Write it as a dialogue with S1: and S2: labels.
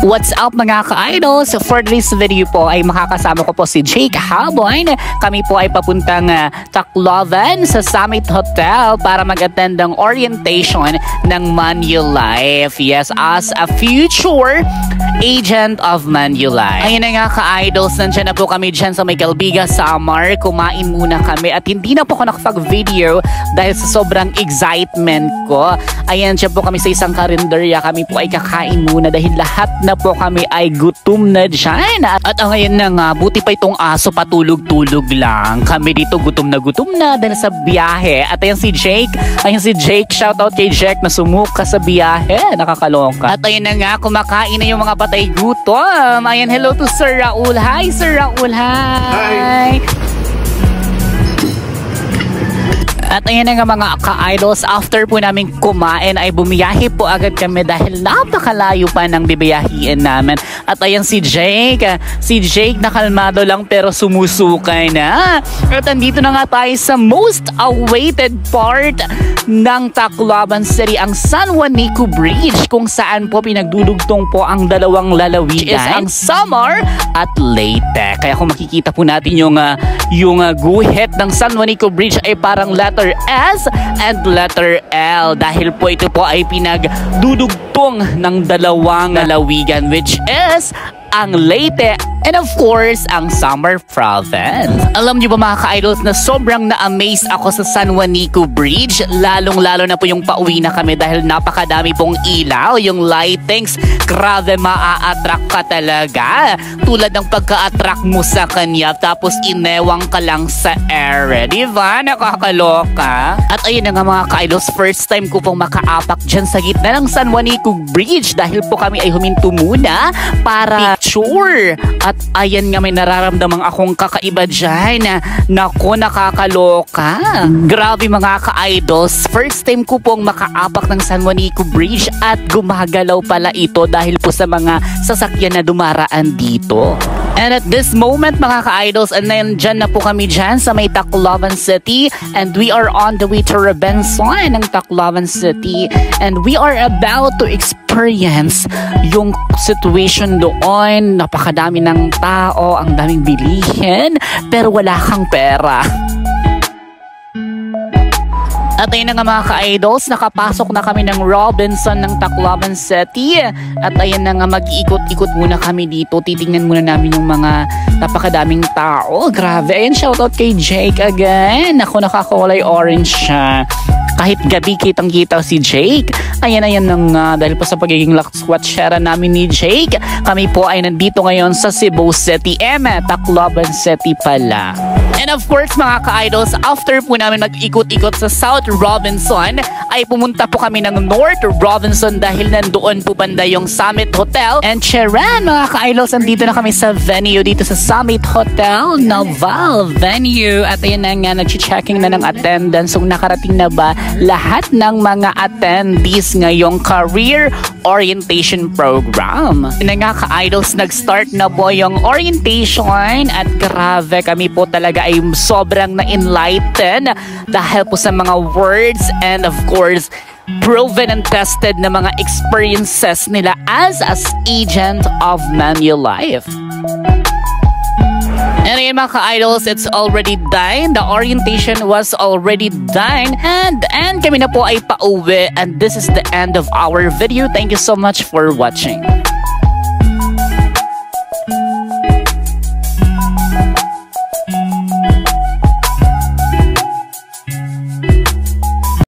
S1: What's up mga ka-idols? For this video po ay makakasama ko po si Jake Habon. Kami po ay papuntang Tacloban sa Summit Hotel para mag-attend ng orientation ng Manulife. Yes, as a future agent of Manulife. Ayun na nga ka-idols, nandiyan na po kami dyan sa may Calbiga Samar. Kumain muna kami at hindi na po ako nakapag-video dahil sa sobrang excitement ko. Ayan, dyan po kami sa isang karinderya. Kami po ay kakain muna dahil lahat na po kami ay gutom na dyan. At ngayon na nga, buti pa itong aso patulog-tulog lang. Kami dito gutom na dahil sa biyahe. At ayan si Jake. Ayan si Jake. Shoutout kay Jake na sumuka sa biyahe. Nakakaloka. At ayun na nga, kumakain na yung mga patay gutom. Ayan, hello to Sir Raul. Hi, Sir Raul. Hi. At ayan na nga mga ka-idols, after po namin kumain ay bumiyahe po agad kami dahil napakalayo pa ng bibiyahiin namin. At ayan si Jake. Si Jake nakalmado lang pero sumusukay na. At andito na nga tayo sa most awaited part ng Tacloban City, ang San Juanico Bridge, kung saan po pinagdudugtong po ang dalawang lalawigan, is ang Samar at Leyte. Kaya kung makikita po natin yung guhit ng San Juanico Bridge ay parang letter S and letter L dahil po ito po ay pinagdudugtong ng dalawang lalawigan, which is ang Leyte and of course ang Samar Province. Alam niyo ba mga ka-idols na sobrang na-amaze ako sa San Juanico Bridge, lalong-lalo na po yung pauwi na kami dahil napakadami pong ilaw, yung lightings, grabe maa-attract ka talaga. Tulad ng pagka-attract mo sa kanya tapos inewang ka lang sa ere, di ba? Nakakaloka. At ayun na nga mga ka-idols, first time ko pong makaapak dyan sa gitna ng San Juanico Bridge dahil po kami ay huminto muna para picture. At ayan nga, may nararamdamang akong kakaiba dyan. Nako, nakakaloka. Grabe mga ka-idols, first time ko pong makaapak ng San Juanico Bridge at gumagalaw pala ito dahil po sa mga sasakyan na dumaraan dito. And at this moment mga ka-idols, nandyan na po kami dyan sa may Tacloban City and we are on the way to Robinson ng Tacloban City and we are about to experience yung situation doon. Napakadami ng tao, ang daming bilihin, pero wala kang pera. At ayun na nga mga ka-idols, nakapasok na kami ng Robinson ng Tacloban City. At ayun na nga, mag-iikot-ikot muna kami dito. Titingnan muna namin yung mga napakadaming tao. Grabe, ayun, shoutout kay Jake again. Ako, nakakulay orange siya. Kahit gabi kitang-kita si Jake. Ayan na nga, dahil po sa pagiging lakwatsyera namin ni Jake, kami po ay nandito ngayon sa Cebu City, Tacloban City pala. And of course mga ka-idols, after po namin mag-ikot-ikot sa South Robinson, ay pumunta po kami ng North Robinson dahil nandoon po banda yung Summit Hotel. And charan mga ka-idols, nandito na kami sa venue dito sa Summit Hotel, Naval Venue. At ayun na nga, nag-checking na ng attendance. So nakarating na ba lahat ng mga attendees ngayong career orientation program? Na nga ka-idols, nag-start na po yung orientation at grabe, kami po talaga ay sobrang na-enlighten dahil po sa mga words and of course proven and tested na mga experiences nila as agent of Manulife. And ayun mga ka-idols, it's already done. The orientation was already done. And kami na po ay pauwi. And this is the end of our video. Thank you so much for watching.